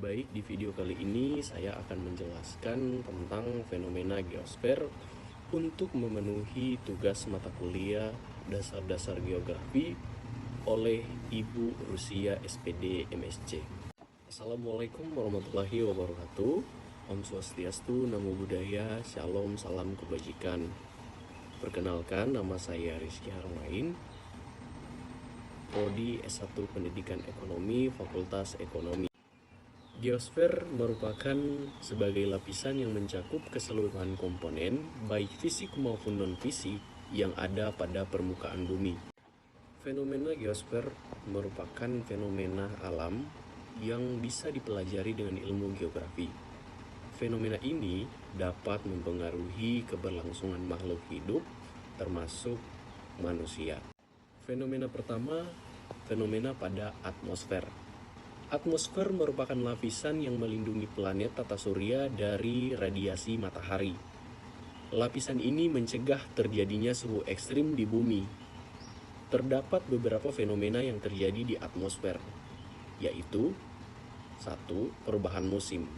Baik, di video kali ini saya akan menjelaskan tentang fenomena geosfer untuk memenuhi tugas mata kuliah dasar-dasar geografi oleh Ibu Rusia SPD MSc. Assalamualaikum warahmatullahi wabarakatuh. Om Swastiastu, Namo Buddhaya, Shalom, salam kebajikan. Perkenalkan, nama saya Rizky Harmain, Prodi S1 Pendidikan Ekonomi, Fakultas Ekonomi. Geosfer merupakan sebagai lapisan yang mencakup keseluruhan komponen, baik fisik maupun non-fisik, yang ada pada permukaan bumi. Fenomena geosfer merupakan fenomena alam yang bisa dipelajari dengan ilmu geografi. Fenomena ini dapat mempengaruhi keberlangsungan makhluk hidup, termasuk manusia. Fenomena pertama, fenomena pada atmosfer. Atmosfer merupakan lapisan yang melindungi planet tata surya dari radiasi matahari. Lapisan ini mencegah terjadinya suhu ekstrim di bumi. Terdapat beberapa fenomena yang terjadi di atmosfer, yaitu 1. Perubahan musim.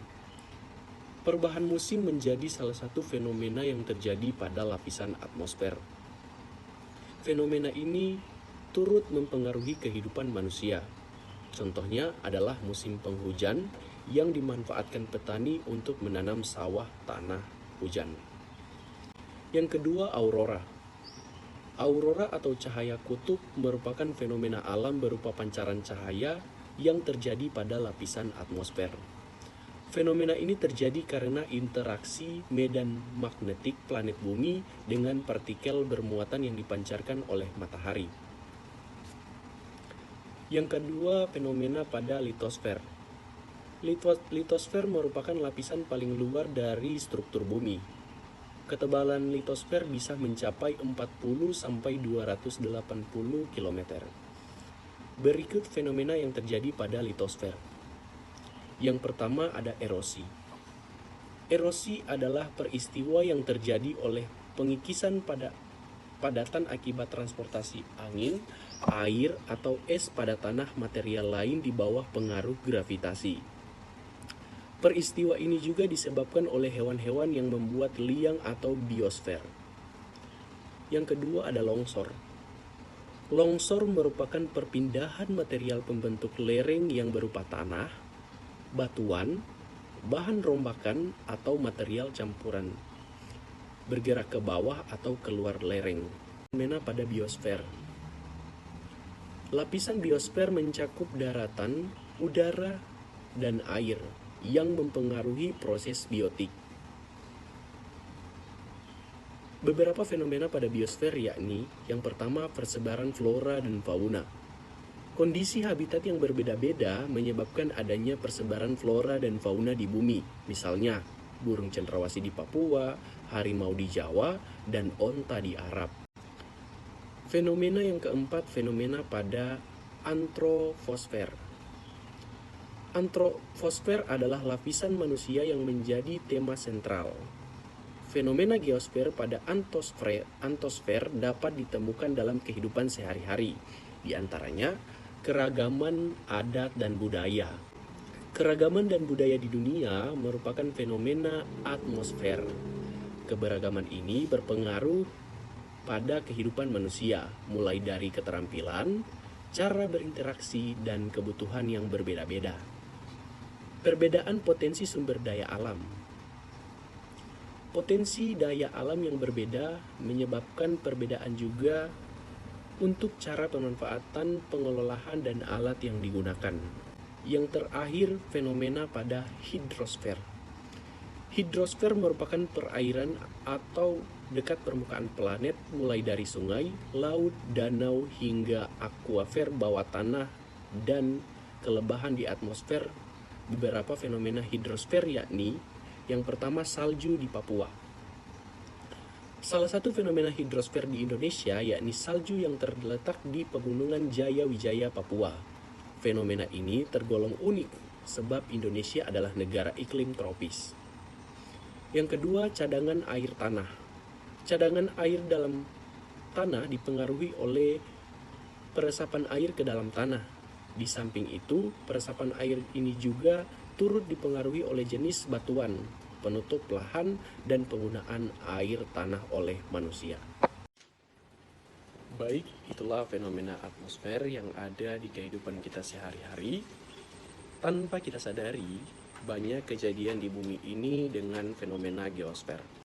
Perubahan musim menjadi salah satu fenomena yang terjadi pada lapisan atmosfer. Fenomena ini turut mempengaruhi kehidupan manusia. Contohnya adalah musim penghujan yang dimanfaatkan petani untuk menanam sawah tanah hujan. Yang kedua, aurora. Aurora atau cahaya kutub merupakan fenomena alam berupa pancaran cahaya yang terjadi pada lapisan atmosfer. Fenomena ini terjadi karena interaksi medan magnetik planet bumi dengan partikel bermuatan yang dipancarkan oleh matahari. Yang kedua, fenomena pada litosfer. Litosfer merupakan lapisan paling luar dari struktur bumi. Ketebalan litosfer bisa mencapai 40-280 km. Berikut fenomena yang terjadi pada litosfer. Yang pertama ada erosi. Erosi adalah peristiwa yang terjadi oleh pengikisan pada padatan akibat transportasi angin, air, atau es pada tanah material lain di bawah pengaruh gravitasi. Peristiwa ini juga disebabkan oleh hewan-hewan yang membuat liang atau biosfer. Yang kedua ada longsor. Longsor merupakan perpindahan material pembentuk lereng yang berupa tanah, batuan, bahan rombakan, atau material campuran bergerak ke bawah atau keluar lereng. Fenomena pada biosfer. Lapisan biosfer mencakup daratan, udara, dan air yang mempengaruhi proses biotik. Beberapa fenomena pada biosfer yakni yang pertama persebaran flora dan fauna. Kondisi habitat yang berbeda-beda menyebabkan adanya persebaran flora dan fauna di bumi, misalnya burung cendrawasih di Papua, harimau di Jawa, dan onta di Arab. Fenomena yang keempat, fenomena pada antroposfer. Antroposfer adalah lapisan manusia yang menjadi tema sentral. Fenomena geosfer pada antosfer dapat ditemukan dalam kehidupan sehari-hari, di antaranya keragaman adat dan budaya. Keragaman dan budaya di dunia merupakan fenomena atmosfer. Keberagaman ini berpengaruh pada kehidupan manusia, mulai dari keterampilan, cara berinteraksi, dan kebutuhan yang berbeda-beda. Perbedaan potensi sumber daya alam. Potensi daya alam yang berbeda menyebabkan perbedaan juga untuk cara pemanfaatan, pengelolaan, dan alat yang digunakan. Yang terakhir, fenomena pada hidrosfer. Hidrosfer merupakan perairan atau dekat permukaan planet mulai dari sungai, laut, danau, hingga akuafer bawah tanah dan kelebahan di atmosfer. Beberapa fenomena hidrosfer yakni yang pertama salju di Papua. Salah satu fenomena hidrosfer di Indonesia yakni salju yang terletak di pegunungan Jayawijaya, Papua. Fenomena ini tergolong unik sebab Indonesia adalah negara iklim tropis. Yang kedua, cadangan air tanah. Cadangan air dalam tanah dipengaruhi oleh peresapan air ke dalam tanah. Di samping itu, peresapan air ini juga turut dipengaruhi oleh jenis batuan, penutup lahan, dan penggunaan air tanah oleh manusia. Baik, itulah fenomena atmosfer yang ada di kehidupan kita sehari-hari. Tanpa kita sadari, banyak kejadian di bumi ini dengan fenomena geosfer.